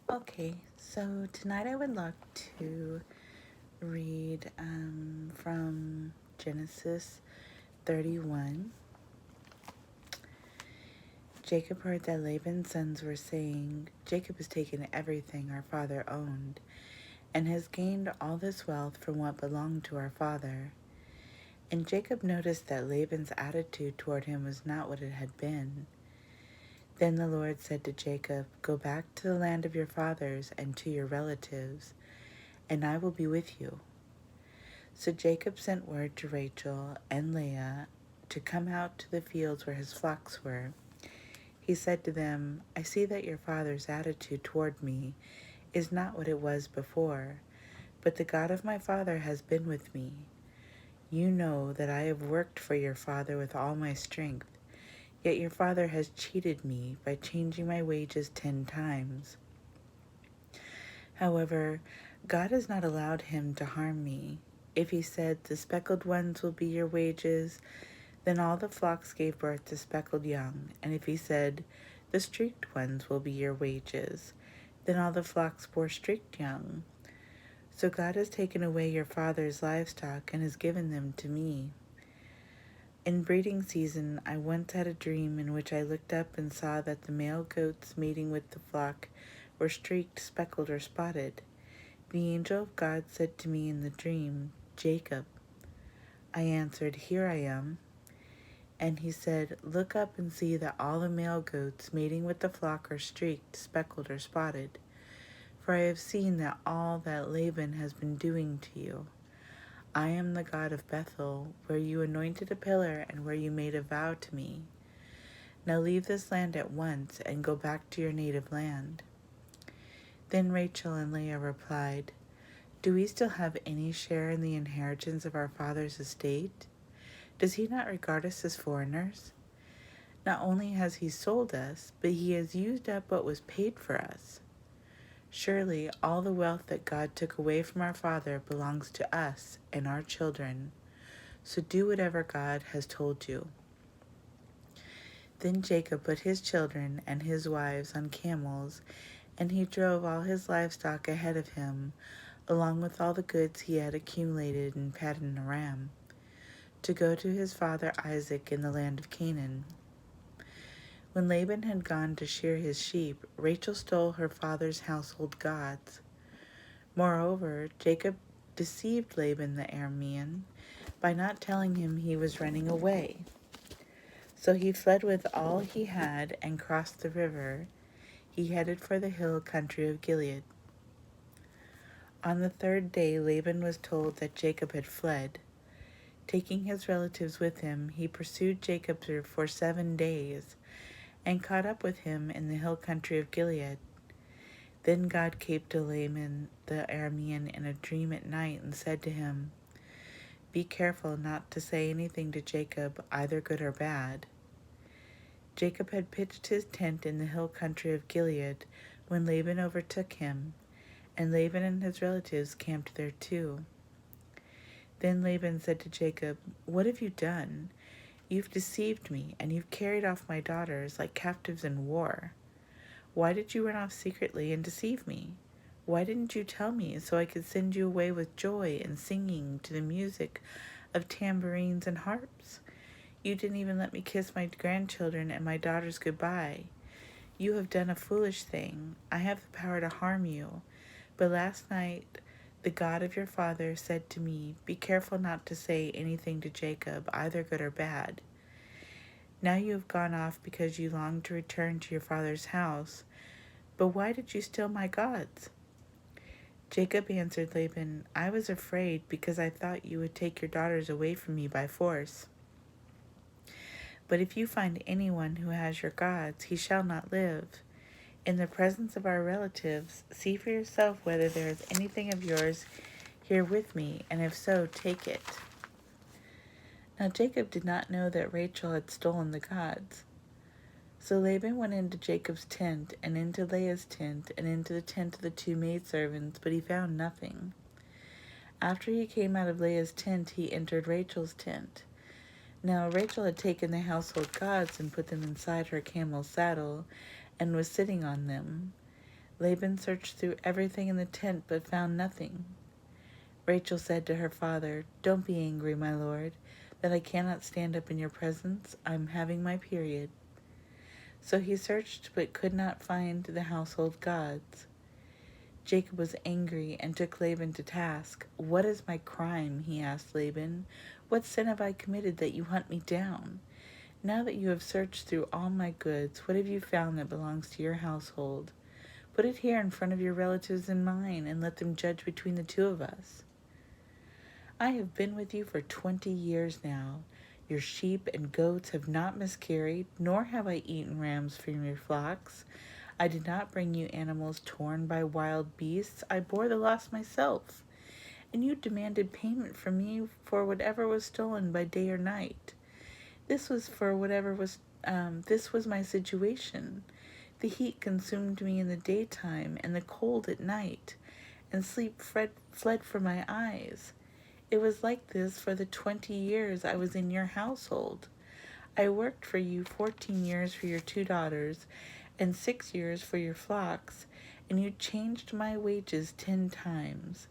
Okay, so tonight I would like to read from Genesis 31. Jacob heard that Laban's sons were saying, "Jacob has taken everything our father owned and has gained all this wealth from what belonged to our father." And Jacob noticed that Laban's attitude toward him was not what it had been. Then the Lord said to Jacob, "Go back to the land of your fathers and to your relatives, and I will be with you." So Jacob sent word to Rachel and Leah to come out to the fields where his flocks were. He said to them, "I see that your father's attitude toward me is not what it was before, but the God of my father has been with me. You know that I have worked for your father with all my strength, yet your father has cheated me by changing my wages 10 times. However, God has not allowed him to harm me. If he said, 'The speckled ones will be your wages,' then all the flocks gave birth to speckled young. And if he said, 'The streaked ones will be your wages,' then all the flocks bore streaked young. So God has taken away your father's livestock and has given them to me. In breeding season, I once had a dream in which I looked up and saw that the male goats mating with the flock were streaked, speckled, or spotted. The angel of God said to me in the dream, 'Jacob.' I answered, 'Here I am.' And he said, 'Look up and see that all the male goats mating with the flock are streaked, speckled, or spotted. For I have seen that all that Laban has been doing to you. I am the God of Bethel, where you anointed a pillar and where you made a vow to me. Now leave this land at once and go back to your native land.' Then Rachel and Leah replied, 'Do we still have any share in the inheritance of our father's estate? Does he not regard us as foreigners? Not only has he sold us, but he has used up what was paid for us. Surely all the wealth that God took away from our father belongs to us and our children. So do whatever God has told you.' Then Jacob put his children and his wives on camels, and he drove all his livestock ahead of him, along with all the goods he had accumulated in Paddan Aram, to go to his father Isaac in the land of Canaan. When Laban had gone to shear his sheep, Rachel stole her father's household gods. Moreover, Jacob deceived Laban the Aramean by not telling him he was running away. So he fled with all he had and crossed the river. He headed for the hill country of Gilead. On the third day, Laban was told that Jacob had fled. Taking his relatives with him, he pursued Jacob for 7 days and caught up with him in the hill country of Gilead. Then God came to Laban the Aramean in a dream at night and said to him, 'Be careful not to say anything to Jacob, either good or bad.' Jacob had pitched his tent in the hill country of Gilead when Laban overtook him, and Laban and his relatives camped there too. Then Laban said to Jacob, 'What have you done? You've deceived me, and you've carried off my daughters like captives in war. Why did you run off secretly and deceive me? Why didn't you tell me so I could send you away with joy and singing to the music of tambourines and harps? You didn't even let me kiss my grandchildren and my daughters goodbye. You have done a foolish thing. I have the power to harm you. But last night the God of your father said to me, 'Be careful not to say anything to Jacob, either good or bad.' Now you have gone off because you long to return to your father's house. But why did you steal my gods?" Jacob answered Laban, "I was afraid because I thought you would take your daughters away from me by force. But if you find anyone who has your gods, he shall not live. In the presence of our relatives, see for yourself whether there is anything of yours here with me, and if so, take it." Now Jacob did not know that Rachel had stolen the gods. So Laban went into Jacob's tent, and into Leah's tent, and into the tent of the two maidservants, but he found nothing. After he came out of Leah's tent, he entered Rachel's tent. Now Rachel had taken the household gods and put them inside her camel's saddle, and was sitting on them. Laban searched through everything in the tent but found nothing. Rachel said to her father, "Don't be angry, my lord, that I cannot stand up in your presence. I'm having my period." So he searched but could not find the household gods. Jacob was angry and took Laban to task. "What is my crime?" he asked Laban. "What sin have I committed that you hunt me down? Now that you have searched through all my goods, what have you found that belongs to your household? Put it here in front of your relatives and mine, and let them judge between the two of us. I have been with you for 20 years now. Your sheep and goats have not miscarried, nor have I eaten rams from your flocks. I did not bring you animals torn by wild beasts. I bore the loss myself. And you demanded payment from me for whatever was stolen by day or night. This was my situation. The heat consumed me in the daytime, and the cold at night, and sleep fled from my eyes. It was like this for the 20 years I was in your household. I worked for you 14 years for your 2 daughters, and 6 years for your flocks, and you changed my wages 10 times.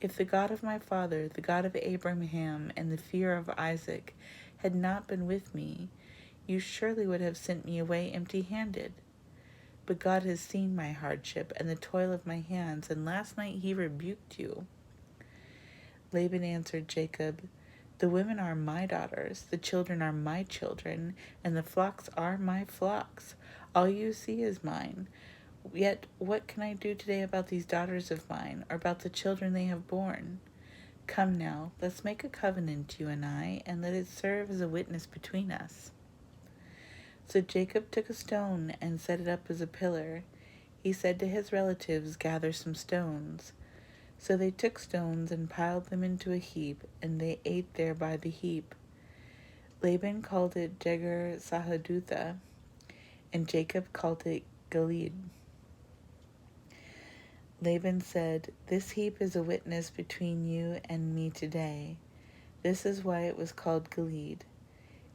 If the God of my father, the God of Abraham, and the fear of Isaac had not been with me, you surely would have sent me away empty-handed. But God has seen my hardship and the toil of my hands, and last night he rebuked you." Laban answered Jacob, "The women are my daughters, the children are my children, and the flocks are my flocks. All you see is mine. Yet what can I do today about these daughters of mine, or about the children they have borne? Come now, let's make a covenant, you and I, and let it serve as a witness between us." So Jacob took a stone and set it up as a pillar. He said to his relatives, "Gather some stones." So they took stones and piled them into a heap, and they ate there by the heap. Laban called it Jegar Sahadutha, and Jacob called it Gilead. Laban said, "This heap is a witness between you and me today." This is why it was called Gilead.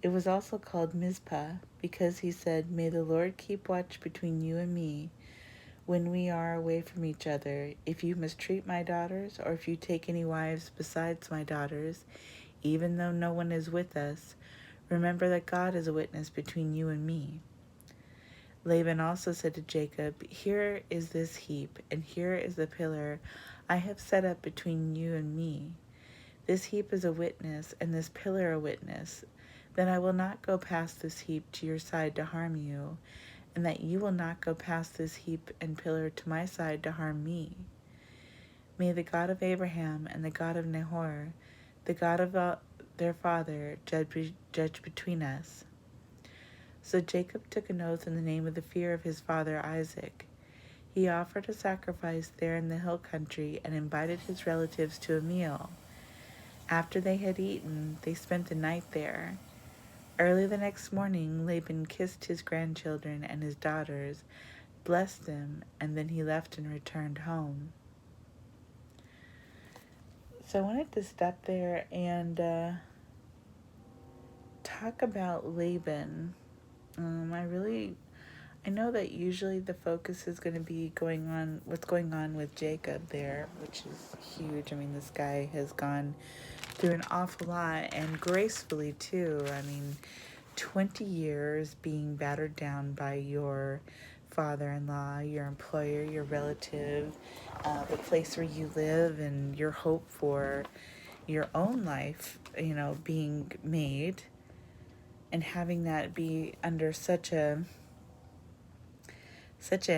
It was also called Mizpah, because he said, "May the Lord keep watch between you and me when we are away from each other. If you mistreat my daughters, or if you take any wives besides my daughters, even though no one is with us, remember that God is a witness between you and me." Laban also said to Jacob, "Here is this heap, and here is the pillar I have set up between you and me. This heap is a witness, and this pillar a witness, that I will not go past this heap to your side to harm you, and that you will not go past this heap and pillar to my side to harm me. May the God of Abraham and the God of Nahor, the God of their father, judge between us." So Jacob took an oath in the name of the fear of his father Isaac. He offered a sacrifice there in the hill country and invited his relatives to a meal. After they had eaten, they spent the night there. Early the next morning, Laban kissed his grandchildren and his daughters, blessed them, and then he left and returned home. So I wanted to stop there and talk about Laban. I know that usually the focus is going to be what's going on with Jacob there, which is huge. I mean, this guy has gone through an awful lot, and gracefully too. I mean, 20 years being battered down by your father-in-law, your employer, your relative, the place where you live, and your hope for your own life, being made, and having that be under such a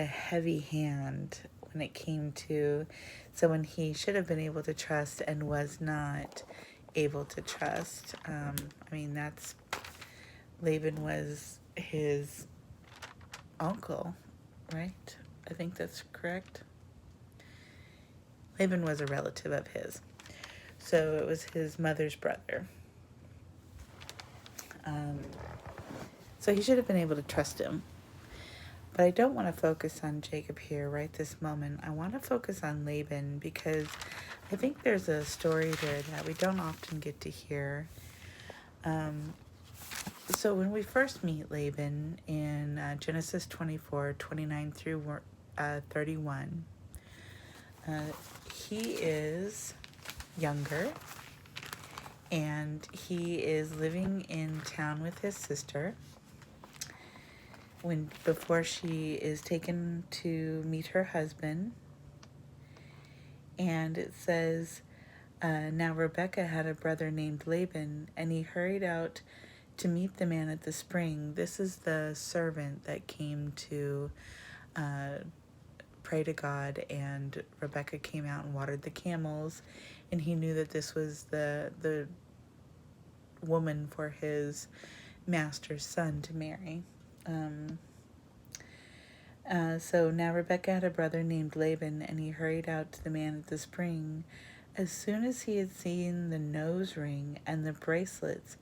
heavy hand when it came to someone he should have been able to trust and was not able to trust. Laban was his uncle, right? I think that's correct. Laban was a relative of his. So it was his mother's brother. So he should have been able to trust him. But I don't want to focus on Jacob here right this moment. I want to focus on Laban, because I think there's a story there that we don't often get to hear. So when we first meet Laban in Genesis 24:29 through 31. He is younger, and he is living in town with his sister before she is taken to meet her husband. And it says, now Rebekah had a brother named Laban, and he hurried out to meet the man at the spring. This is the servant that came to pray to God, and Rebekah came out and watered the camels, and he knew that this was the woman for his master's son to marry. So now Rebekah had a brother named Laban, and he hurried out to the man at the spring. As soon as he had seen the nose ring and the bracelets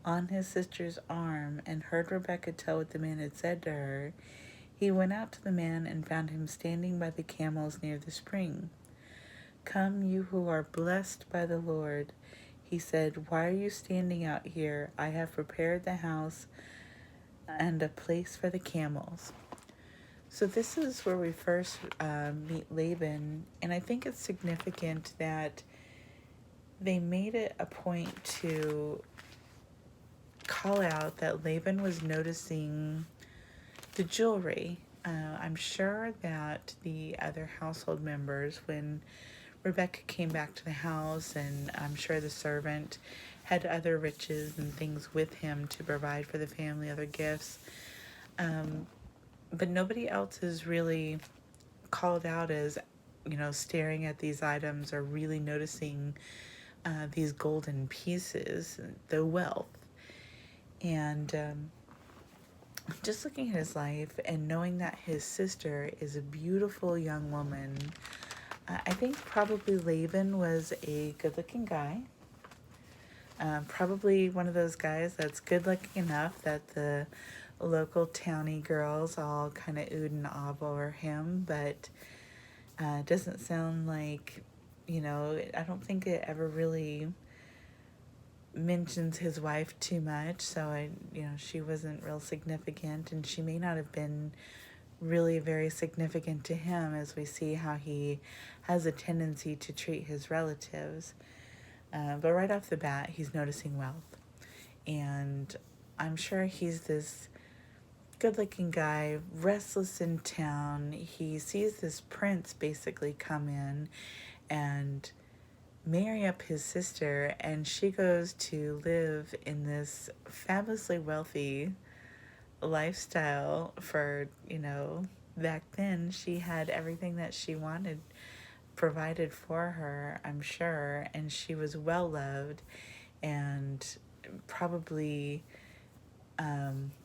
on his sister's arm and heard Rebekah tell what the man had said to her, he went out to the man and found him standing by the camels near the spring. "Come, you who are blessed by the Lord," he said. "Why are you standing out here? I have prepared the house and a place for the camels." So this is where we first meet Laban, and I think it's significant that they made it a point to call out that Laban was noticing the jewelry. I'm sure that the other household members, when Rebekah came back to the house, and I'm sure the servant had other riches and things with him to provide for the family, other gifts. But nobody else is really called out as, staring at these items or really noticing these golden pieces, the wealth. And just looking at his life and knowing that his sister is a beautiful young woman, I think probably Laban was a good-looking guy. Probably one of those guys that's good-looking enough that the local towny girls all kind of oohed and awed over him, but doesn't sound like, I don't think it ever really mentions his wife too much, so she wasn't real significant, and she may not have been really very significant to him, as we see how he has a tendency to treat his relatives. But right off the bat, he's noticing wealth, and I'm sure he's this good-looking guy, restless in town. He sees this prince basically come in and marry up his sister, and she goes to live in this fabulously wealthy lifestyle for, back then she had everything that she wanted provided for her, I'm sure, and she was well loved and probably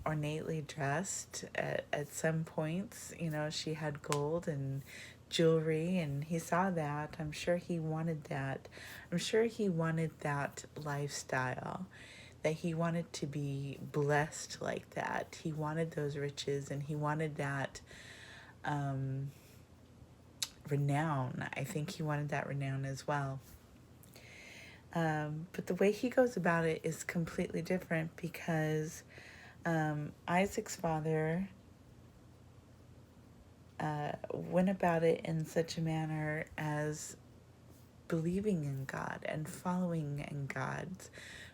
ornately dressed at some points. She had gold and jewelry, and he saw that. I'm sure he wanted that. I'm sure he wanted that lifestyle, that he wanted to be blessed like that. He wanted those riches, and he wanted that renown. I think he wanted that renown as well. But the way he goes about it is completely different, because Isaac's father went about it in such a manner as believing in God and following in God's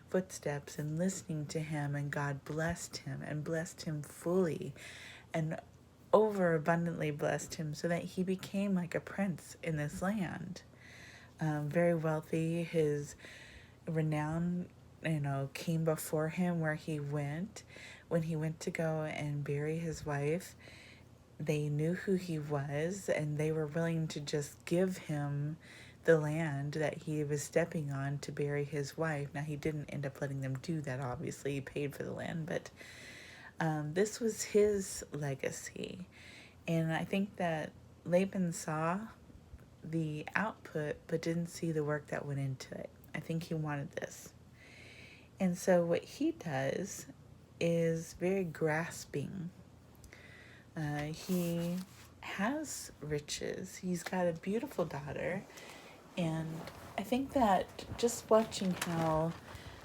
footsteps and listening to him, and God blessed him and blessed him fully and overabundantly blessed him, so that he became like a prince in this land. Very wealthy. His renown, came before him where he went. When he went to go and bury his wife, they knew who he was, and they were willing to just give him the land that he was stepping on to bury his wife. Now, he didn't end up letting them do that, obviously. He paid for the land, but this was his legacy. And I think that Laban saw the output but didn't see the work that went into it. I think he wanted this. And so what he does is very grasping. He has riches. He's got a beautiful daughter. And I think that just watching how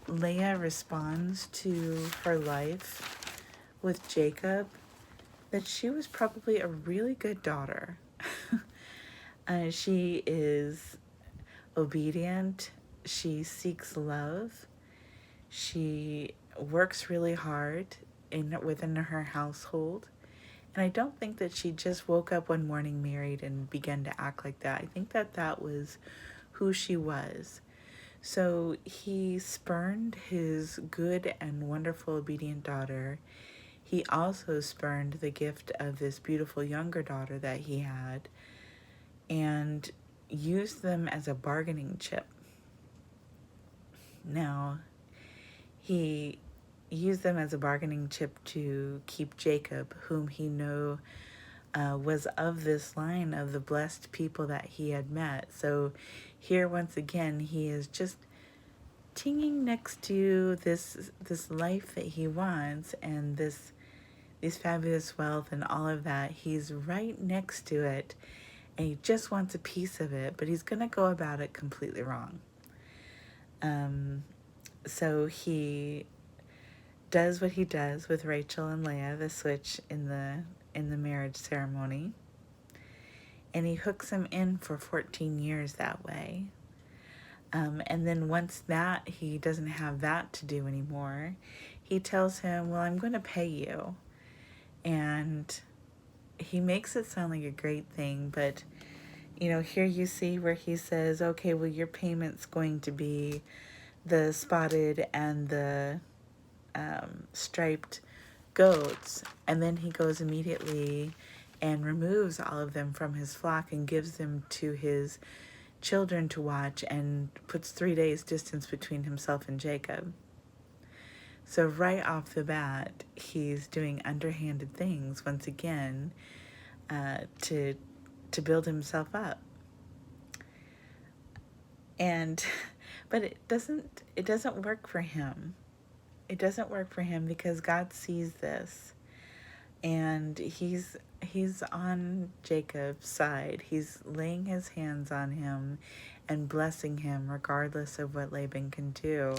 Leah responds to her life with Jacob, that she was probably a really good daughter. She is obedient, she seeks love, she works really hard within her household. And I don't think that she just woke up one morning married and began to act like that. I think that that was who she was. So he spurned his good and wonderful obedient daughter. He also spurned the gift of this beautiful younger daughter that he had and used them as a bargaining chip. Now, he used them as a bargaining chip to keep Jacob, whom he knew was of this line of the blessed people that he had met. So here once again he is just tinging next to this life that he wants and this fabulous wealth and all of that. He's right next to it and he just wants a piece of it, but he's gonna go about it completely wrong. So he does what he does with Rachel and Leah, the switch in the marriage ceremony, and he hooks him in for 14 years that way. And then once that he doesn't have that to do anymore, he tells him, well, I'm going to pay you. And he makes it sound like a great thing, but here you see where he says, okay, well, your payment's going to be the spotted and the striped goats. And then he goes immediately and removes all of them from his flock and gives them to his children to watch and puts 3 days distance between himself and Jacob. So right off the bat, he's doing underhanded things once again to build himself up. And but it doesn't work for him. It doesn't work for him because God sees this, and he's on Jacob's side. He's laying his hands on him and blessing him regardless of what Laban can do.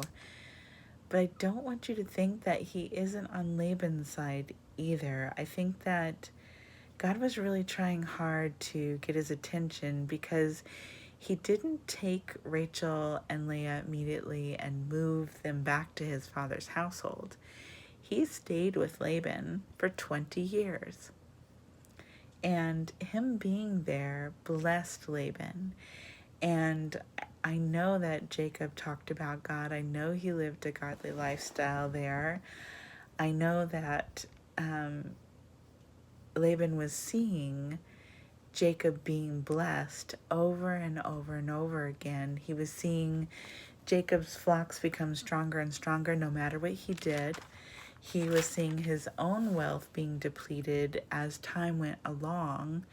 But I don't want you to think that he isn't on Laban's side either. I think that God was really trying hard to get his attention because he didn't take Rachel and Leah immediately and move them back to his father's household. He stayed with Laban for 20 years. And him being there blessed Laban. And I know that Jacob talked about God. I know he lived a godly lifestyle there. I know that Laban was seeing Jacob being blessed over and over and over again. He was seeing Jacob's flocks become stronger and stronger no matter what he did. He was seeing his own wealth being depleted as time went along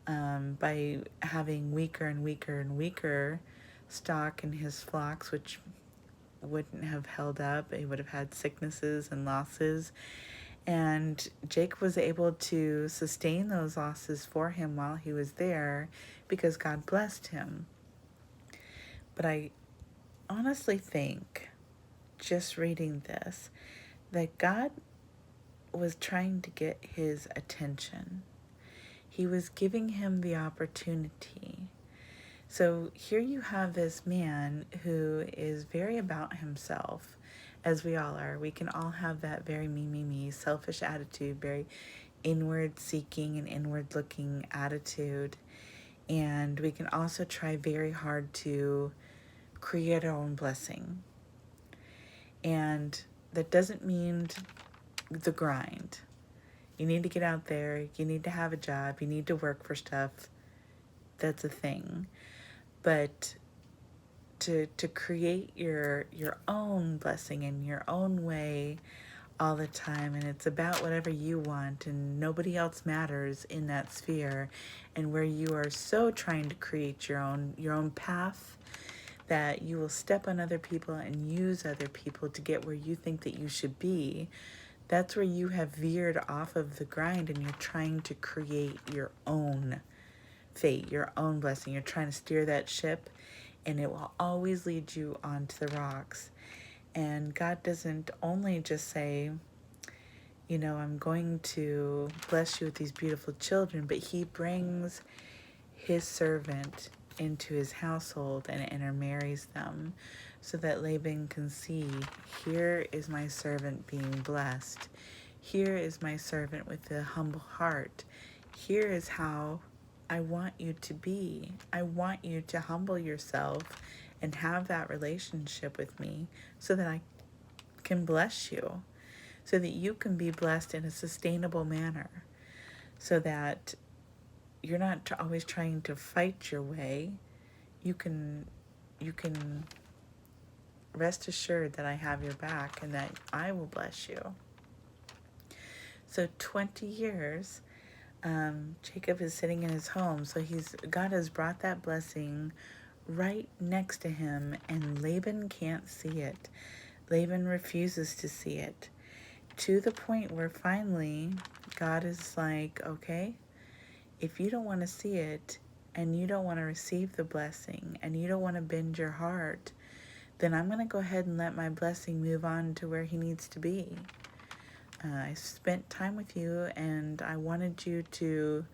by having weaker and weaker and weaker stock in his flocks, which wouldn't have held up. He would have had sicknesses and losses. And Jacob was able to sustain those losses for him while he was there because God blessed him. But I honestly think, just reading this, that God was trying to get his attention. He was giving him the opportunity. So here you have this man who is very about himself, as we all are. We can all have that very me, selfish attitude, very inward seeking and inward looking attitude. And we can also try very hard to create our own blessing. And that doesn't mean the grind. You need to get out there. You need to have a job. You need to work for stuff. That's a thing. But to create your own blessing in your own way all the time, and it's about whatever you want and nobody else matters in that sphere, and where you are so trying to create your own path that you will step on other people and use other people to get where you think that you should be. That's where you have veered off of the grind and you're trying to create your own fate, your own blessing. You're trying to steer that ship, and it will always lead you onto the rocks. And God doesn't only just say, I'm going to bless you with these beautiful children, but he brings his servant into his household and intermarries them so that Laban can see, here is my servant being blessed. Here is my servant with a humble heart. Here is how I want you to be. I want you to humble yourself and have that relationship with me so that I can bless you, so that you can be blessed in a sustainable manner, so that you're not always trying to fight your way. You can rest assured that I have your back and that I will bless you. So 20 years, Jacob is sitting in his home. So God has brought that blessing right next to him, and Laban can't see it. Laban refuses to see it, to the point where finally God is like, okay, if you don't want to see it, and you don't want to receive the blessing, and you don't want to bend your heart, then I'm going to go ahead and let my blessing move on to where he needs to be. I spent time with you, and I wanted you to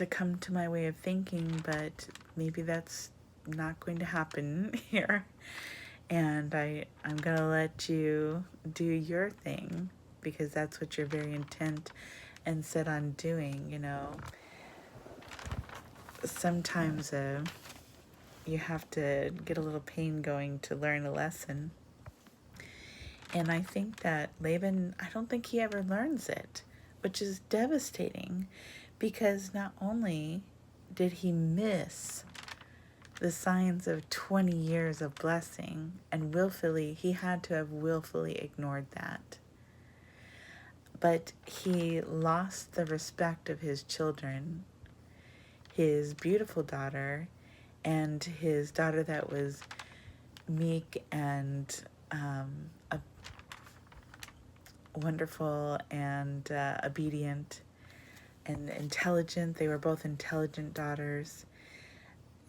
come to my way of thinking, but maybe that's not going to happen here. And I'm going to let you do your thing, because that's what you're very intent and set on doing. Sometimes you have to get a little pain going to learn a lesson. And I think that Laban, I don't think he ever learns it, which is devastating, because not only did he miss the signs of 20 years of blessing, and he had to have willfully ignored that, but he lost the respect of his children, his beautiful daughter, and his daughter that was meek and wonderful and obedient and intelligent. They were both intelligent daughters,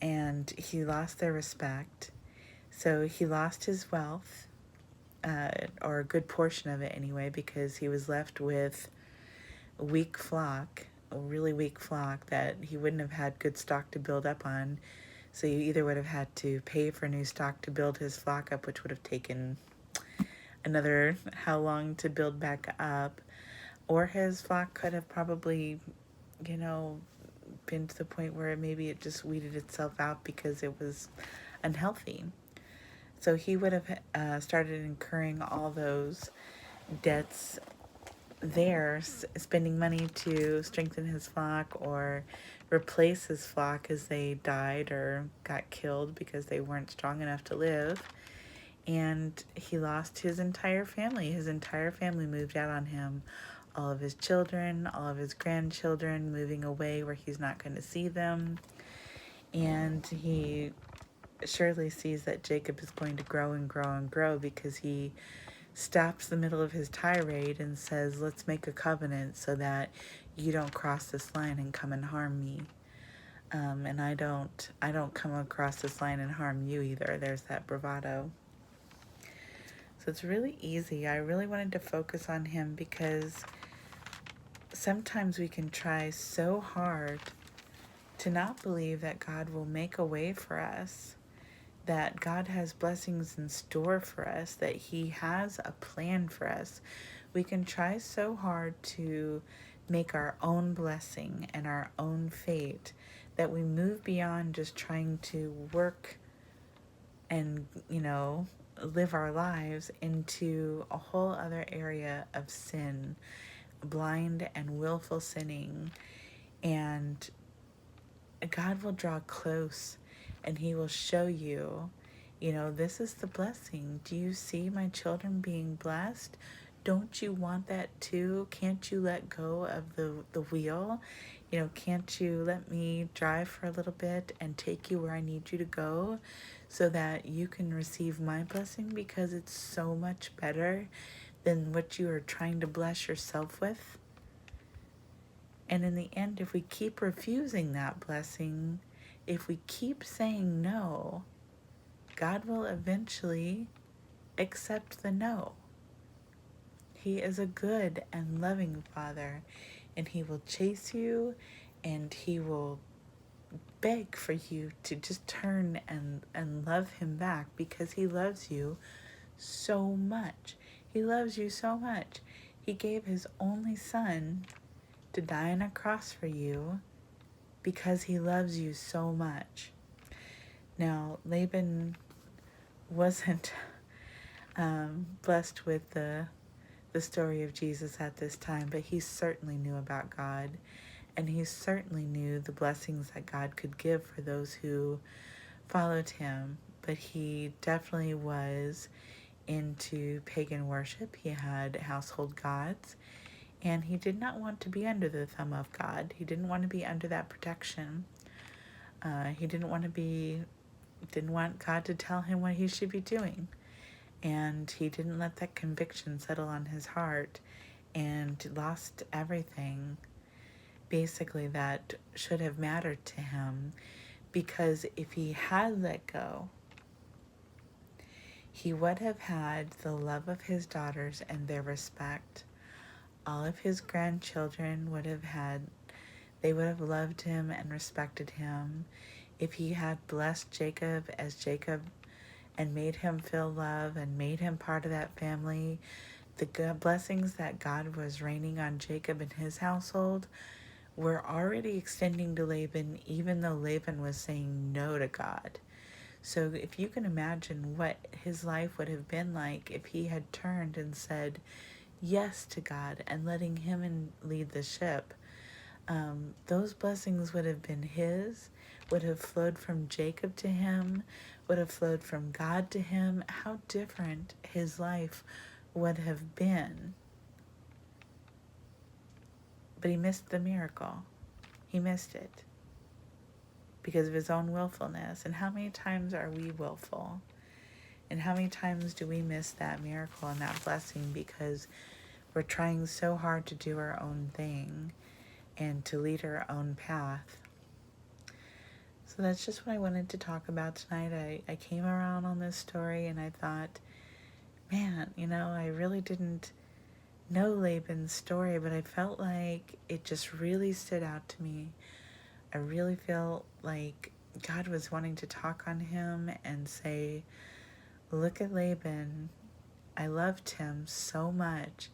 and he lost their respect. So he lost his wealth, or a good portion of it anyway, because he was left with a really weak flock that he wouldn't have had good stock to build up on. So you either would have had to pay for new stock to build his flock up, which would have taken another how long to build back up, or his flock could have probably, been to the point where maybe it just weeded itself out because it was unhealthy. So he would have started incurring all those debts there, spending money to strengthen his flock or replace his flock as they died or got killed because they weren't strong enough to live. And he lost his entire family. His entire family moved out on him. All of his children, all of his grandchildren moving away where he's not going to see them. And he surely sees that Jacob is going to grow and grow and grow, because he stops the middle of his tirade and says, let's make a covenant so that you don't cross this line and come and harm me. And I don't come across this line and harm you either. There's that bravado. So it's really easy. I really wanted to focus on him because sometimes we can try so hard to not believe that God will make a way for us, that God has blessings in store for us, that he has a plan for us. We can try so hard to make our own blessing and our own fate that we move beyond just trying to work and, live our lives into a whole other area of sin, blind and willful sinning. And God will draw close and he will show you, this is the blessing. Do you see my children being blessed? Don't you want that too? Can't you let go of the wheel? Can't you let me drive for a little bit and take you where I need you to go so that you can receive my blessing, because it's so much better than what you are trying to bless yourself with? And in the end, if we keep refusing that blessing, if we keep saying no, God will eventually accept the no. He is a good and loving Father, and He will chase you, and He will beg for you to just turn and love Him back, because He loves you so much. He loves you so much. He gave His only Son to die on a cross for you because He loves you so much. Now, Laban wasn't blessed with the story of Jesus at this time, but he certainly knew about God, and he certainly knew the blessings that God could give for those who followed Him. But he definitely was into pagan worship. He had household gods, and he did not want to be under the thumb of God. He didn't want to be under that protection. He didn't want God to tell him what he should be doing. And he didn't let that conviction settle on his heart, and lost everything basically that should have mattered to him, because if he had let go, he would have had the love of his daughters and their respect. All of his grandchildren they would have loved him and respected him. If he had blessed Jacob as Jacob and made him feel love and made him part of that family, the blessings that God was raining on Jacob and his household were already extending to Laban, even though Laban was saying no to God. So if you can imagine what his life would have been like if he had turned and said yes to God and letting Him lead the ship, those blessings would have been his, would have flowed from Jacob to him, would have flowed from God to him. How different his life would have been. But he missed the miracle. He missed it because of his own willfulness. And how many times are we willful? And how many times do we miss that miracle and that blessing because we're trying so hard to do our own thing and to lead our own path? So that's just what I wanted to talk about tonight. I came around on this story and I thought, man, I really didn't know Laban's story, but I felt like it just really stood out to me. I really felt like God was wanting to talk on him and say, look at Laban. I loved him so much,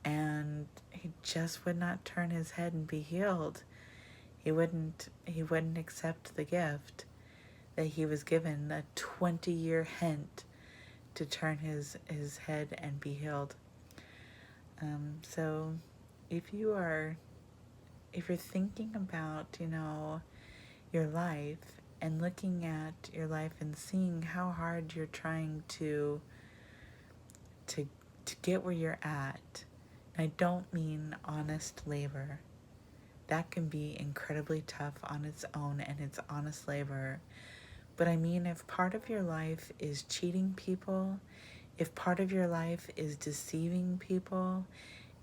and he just would not turn his head and be healed. He wouldn't accept the gift that he was given, a 20-year hint to turn his head and be healed. So if you're thinking about, your life and looking at your life and seeing how hard you're trying to get where you're at, and I don't mean honest labor. That can be incredibly tough on its own, and it's honest labor. But I mean, if part of your life is cheating people, if part of your life is deceiving people,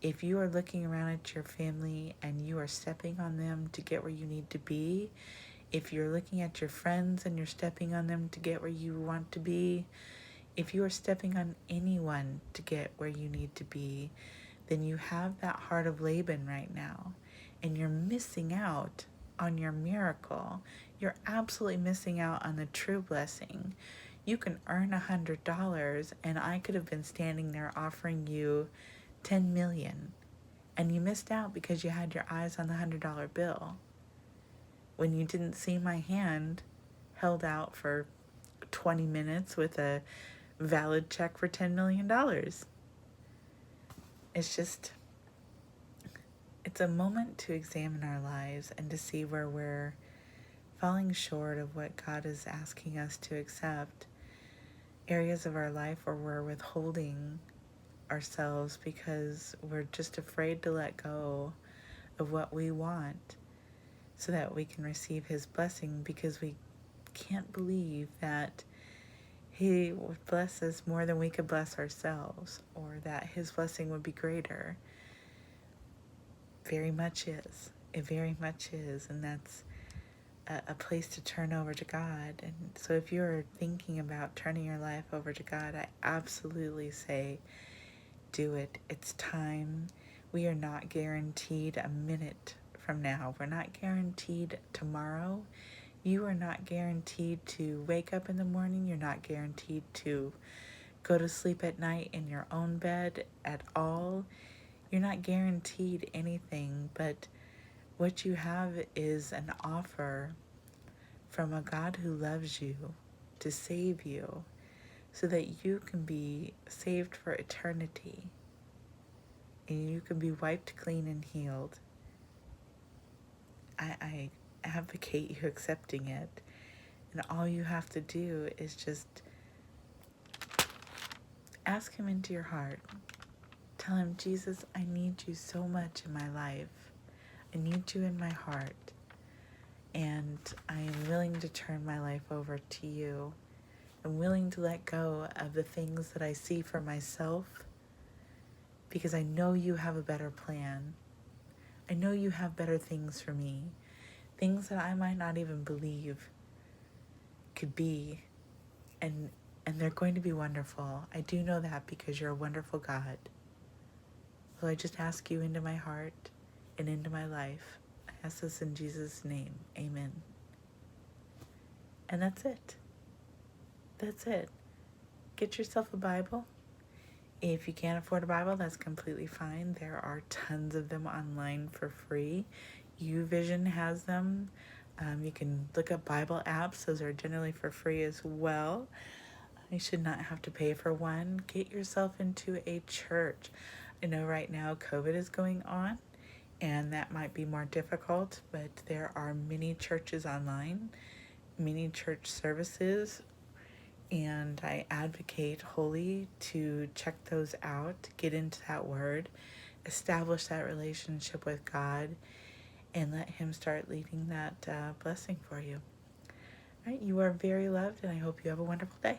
if you are looking around at your family and you are stepping on them to get where you need to be, if you're looking at your friends and you're stepping on them to get where you want to be, if you are stepping on anyone to get where you need to be, then you have that heart of Laban right now, and you're missing out on your miracle. You're absolutely missing out on the true blessing. You can earn $100, and I could have been standing there offering you 10 million, and you missed out because you had your eyes on the $100 bill when you didn't see my hand held out for 20 minutes with a valid check for $10 million. It's a moment to examine our lives and to see where we're falling short of what God is asking us to accept. Areas of our life where we're withholding ourselves because we're just afraid to let go of what we want so that we can receive His blessing, because we can't believe that He would bless us more than we could bless ourselves, or that His blessing would be greater. Very much is. It very much is. And that's a place to turn over to God. And so if you're thinking about turning your life over to God, I absolutely say do it. It's time. We are not guaranteed a minute from now. We're not guaranteed tomorrow. You are not guaranteed to wake up in the morning. You're not guaranteed to go to sleep at night in your own bed at all. You're not guaranteed anything, but what you have is an offer from a God who loves you to save you so that you can be saved for eternity and you can be wiped clean and healed. I advocate you accepting it, and all you have to do is just ask him into your heart. Tell him, Jesus, I need you so much in my life. I need you in my heart. And I am willing to turn my life over to you. I'm willing to let go of the things that I see for myself because I know you have a better plan. I know you have better things for me. Things that I might not even believe could be. And they're going to be wonderful. I do know that because you're a wonderful God. So I just ask you into my heart and into my life. I ask this in Jesus' name. Amen. And that's it. That's it. Get yourself a Bible. If you can't afford a Bible, that's completely fine. There are tons of them online for free. YouVersion has them. You can look up Bible apps. Those are generally for free as well. You should not have to pay for one. Get yourself into a church. I know right now COVID is going on, and that might be more difficult, but there are many churches online, many church services, and I advocate wholly to check those out, get into that word, establish that relationship with God, and let him start leading that blessing for you. All right, you are very loved, and I hope you have a wonderful day.